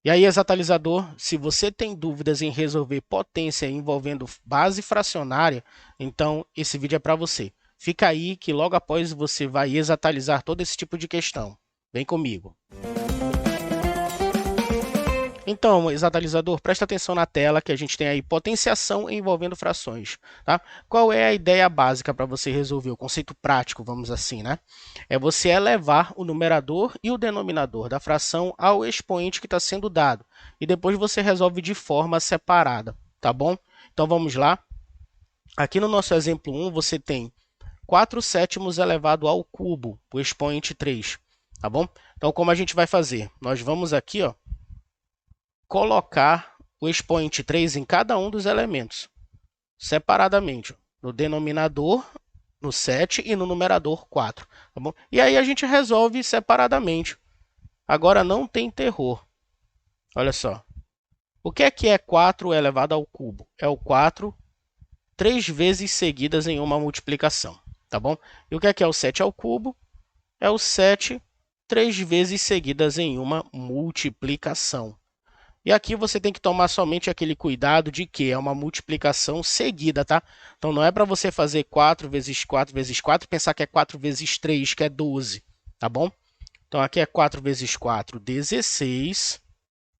E aí, exatalizador, se você tem dúvidas em resolver potência envolvendo base fracionária, então esse vídeo é para você. Fica aí que logo após você vai exatalizar todo esse tipo de questão. Vem comigo. Então, exatalizador, presta atenção na tela que a gente tem aí potenciação envolvendo frações, tá? Qual é a ideia básica para você resolver, o conceito prático, vamos assim, né? É você elevar o numerador e o denominador da fração ao expoente que está sendo dado, e depois você resolve de forma separada, tá bom? Então, vamos lá. Aqui no nosso exemplo 1, você tem 4 sétimos elevado ao cubo, o expoente 3, tá bom? Então, como a gente vai fazer? Nós vamos aqui, ó, colocar o expoente 3 em cada um dos elementos, separadamente, no denominador, no 7 e no numerador 4. Tá bom? E aí a gente resolve separadamente. Agora não tem terror. Olha só. O que é 4 elevado ao cubo? É o 4 3 vezes seguidas em uma multiplicação. Tá bom? E o que é o 7 ao cubo? É o 7 3 vezes seguidas em uma multiplicação. E aqui você tem que tomar somente aquele cuidado de que é uma multiplicação seguida, tá? Então, não é para você fazer 4 vezes 4 vezes 4 e pensar que é 4 vezes 3, que é 12, tá bom? Então, aqui é 4 vezes 4, 16,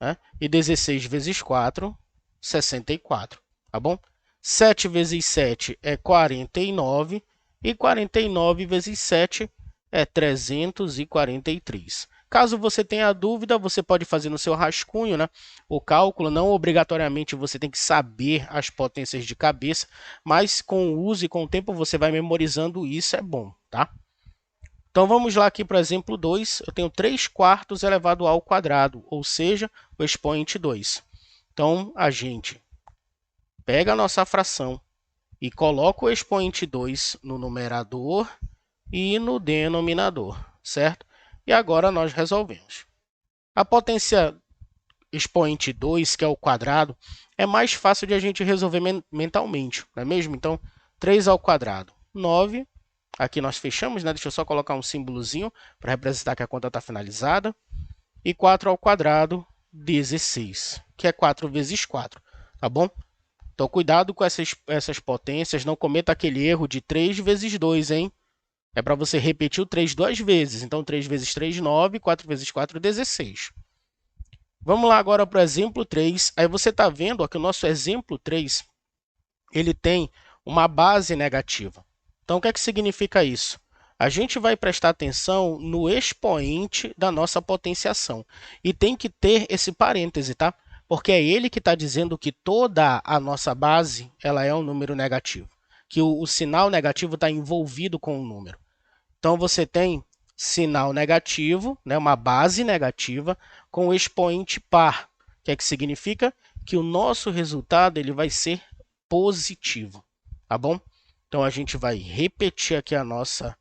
né? E 16 vezes 4, 64, tá bom? 7 vezes 7 é 49, e 49 vezes 7 é 343. Caso você tenha dúvida, você pode fazer no seu rascunho, né? O cálculo. Não obrigatoriamente você tem que saber as potências de cabeça, mas com o uso e com o tempo você vai memorizando isso, é bom, tá? Então, vamos lá aqui para o exemplo 2. Eu tenho 3 quartos elevado ao quadrado, ou seja, o expoente 2. Então, a gente pega a nossa fração e coloca o expoente 2 no numerador e no denominador, certo? E agora nós resolvemos. A potência expoente 2, que é o quadrado, é mais fácil de a gente resolver mentalmente, não é mesmo? Então, 3 ao quadrado, 9. Aqui nós fechamos, né? Deixa eu só colocar um símbolozinho para representar que a conta está finalizada. E 4 ao quadrado, 16, que é 4 vezes 4, tá bom? Então, cuidado com essas potências, não cometa aquele erro de 3 vezes 2, hein? É para você repetir o 3 duas vezes. Então, 3 vezes 3, 9, 4 vezes 4, 16. Vamos lá agora para o exemplo 3. Aí você está vendo ó, que o nosso exemplo 3 ele tem uma base negativa. Então, o que é que significa isso? A gente vai prestar atenção no expoente da nossa potenciação. E tem que ter esse parêntese, tá? Porque é ele que está dizendo que toda a nossa base ela é um número negativo. Que o sinal negativo está envolvido com o número. Então, você tem sinal negativo, né, uma base negativa, com o expoente par. O que é que significa? Que o nosso resultado ele vai ser positivo, tá bom? Então, a gente vai repetir aqui a nossa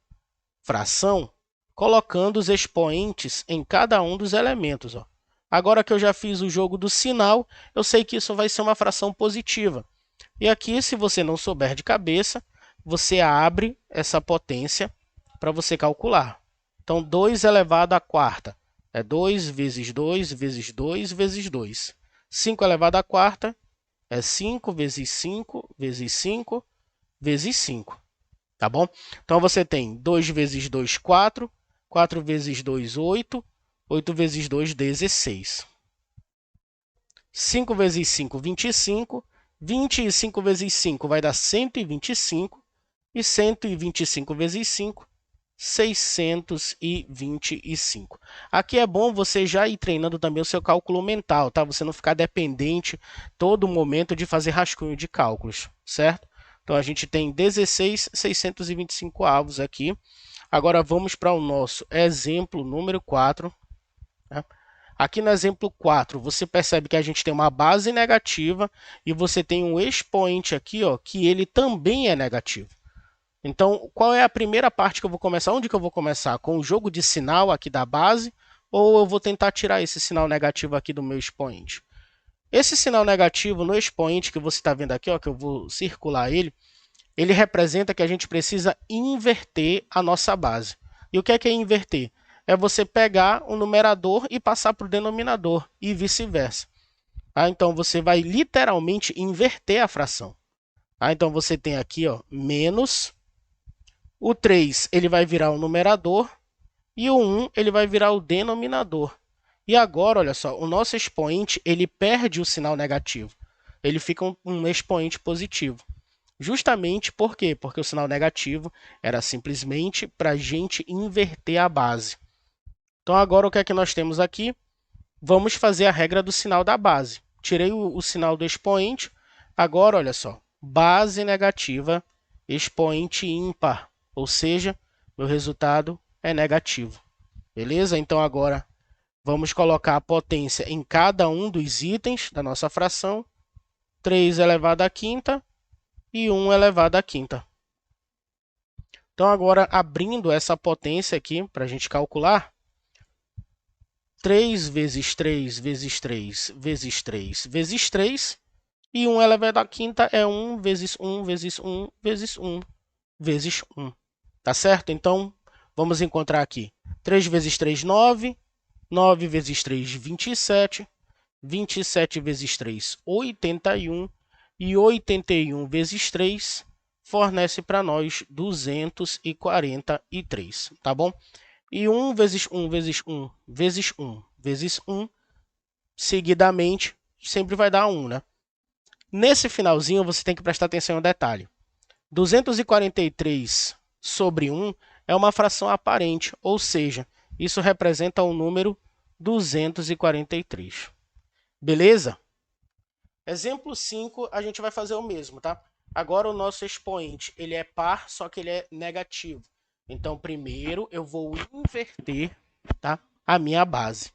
fração, colocando os expoentes em cada um dos elementos. Ó. Agora que eu já fiz o jogo do sinal, eu sei que isso vai ser uma fração positiva. E aqui, se você não souber de cabeça, você abre essa potência para você calcular. Então, 2 elevado à quarta é 2 vezes 2 vezes 2 vezes 2. 5 elevado à quarta é 5 vezes 5 vezes 5 vezes 5. Tá bom? Então, você tem 2 vezes 2, 4. 4 vezes 2, 8. 8 vezes 2, 16. 5 vezes 5, 25. 25 vezes 5 vai dar 125. E 125 vezes 5, 625. Aqui é bom você já ir treinando também o seu cálculo mental, tá? Você não ficar dependente todo momento de fazer rascunho de cálculos, certo? Então, a gente tem 16,625 avos aqui. Agora, vamos para o nosso exemplo número 4. Né? Aqui no exemplo 4, você percebe que a gente tem uma base negativa e você tem um expoente aqui, ó, que ele também é negativo. Então, qual é a primeira parte que eu vou começar? Onde que eu vou começar? Com o jogo de sinal aqui da base ou eu vou tentar tirar esse sinal negativo aqui do meu expoente? Esse sinal negativo no expoente que você está vendo aqui, ó, que eu vou circular ele representa que a gente precisa inverter a nossa base. E o que é inverter? é você pegar o numerador e passar para o denominador e vice-versa. Então, você vai literalmente inverter a fração. Então, você tem aqui menos, o 3 ele vai virar o numerador e o 1 ele vai virar o denominador. E agora, olha só, o nosso expoente ele perde o sinal negativo. Ele fica um expoente positivo. Justamente por quê? Porque o sinal negativo era simplesmente para a gente inverter a base. Então, agora o que é que nós temos aqui? Vamos fazer a regra do sinal da base. Tirei o sinal do expoente. Agora, olha só, base negativa, expoente ímpar. Ou seja, meu resultado é negativo. Beleza? Então, agora vamos colocar a potência em cada um dos itens da nossa fração. 3 elevado à quinta e 1 elevado à quinta. Então, agora, abrindo essa potência aqui para a gente calcular, 3 vezes 3 vezes 3 vezes 3 vezes 3, e 1 elevado à quinta é 1 vezes 1 vezes 1 vezes 1 vezes 1. Tá certo? Então, vamos encontrar aqui 3 vezes 3, 9. 9 vezes 3, 27. 27 vezes 3, 81. E 81 vezes 3 fornece para nós 243, tá bom? E 1 vezes 1 vezes 1 vezes 1 vezes 1, seguidamente, sempre vai dar 1, né? Nesse finalzinho, você tem que prestar atenção em um detalhe. 243 sobre 1 é uma fração aparente, ou seja, isso representa o número 243. Beleza? Exemplo 5, a gente vai fazer o mesmo, tá? Agora o nosso expoente, ele é par, só que ele é negativo. Então, primeiro eu vou inverter, tá, a minha base.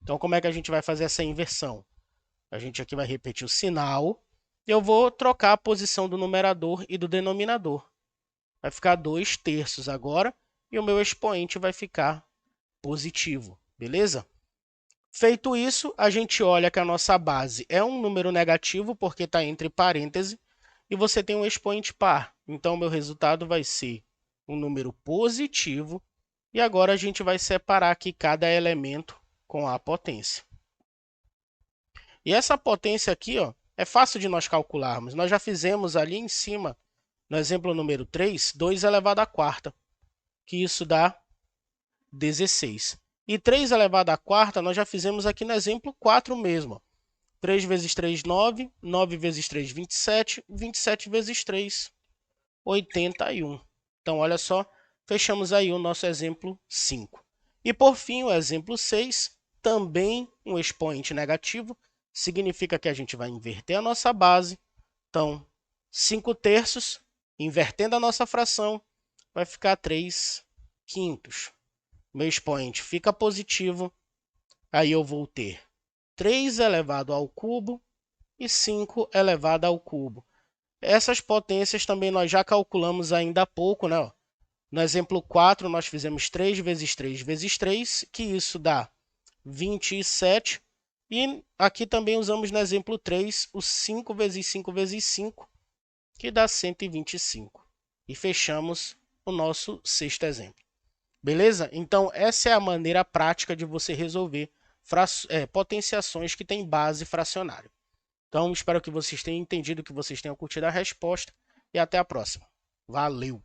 Então, como é que a gente vai fazer essa inversão? A gente aqui vai repetir o sinal. Eu vou trocar a posição do numerador e do denominador. Vai ficar 2 terços agora e o meu expoente vai ficar positivo, beleza? Feito isso, a gente olha que a nossa base é um número negativo porque está entre parênteses e você tem um expoente par. Então, o meu resultado vai ser um número positivo. E agora a gente vai separar aqui cada elemento com a potência. E essa potência aqui, é fácil de nós calcularmos. Nós já fizemos ali em cima, no exemplo número 3, 2 elevado à quarta, que isso dá 16. E 3 elevado à quarta, nós já fizemos aqui no exemplo 4 mesmo. 3 vezes 3, 9. 9 vezes 3, 27. 27 vezes 3, 81. Então, olha só, fechamos aí o nosso exemplo 5. E, por fim, o exemplo 6, também um expoente negativo, significa que a gente vai inverter a nossa base. Então, 5 terços, invertendo a nossa fração, vai ficar 3 quintos. Meu expoente fica positivo, aí eu vou ter 3 elevado ao cubo e 5 elevado ao cubo. Essas potências também nós já calculamos ainda há pouco, né? No exemplo 4, nós fizemos 3 vezes 3 vezes 3, que isso dá 27. E aqui também usamos no exemplo 3 o 5 vezes 5 vezes 5, que dá 125. E fechamos o nosso sexto exemplo. Beleza? Então, essa é a maneira prática de você resolver potenciações que têm base fracionária. Então, espero que vocês tenham entendido, que vocês tenham curtido a resposta e até a próxima. Valeu!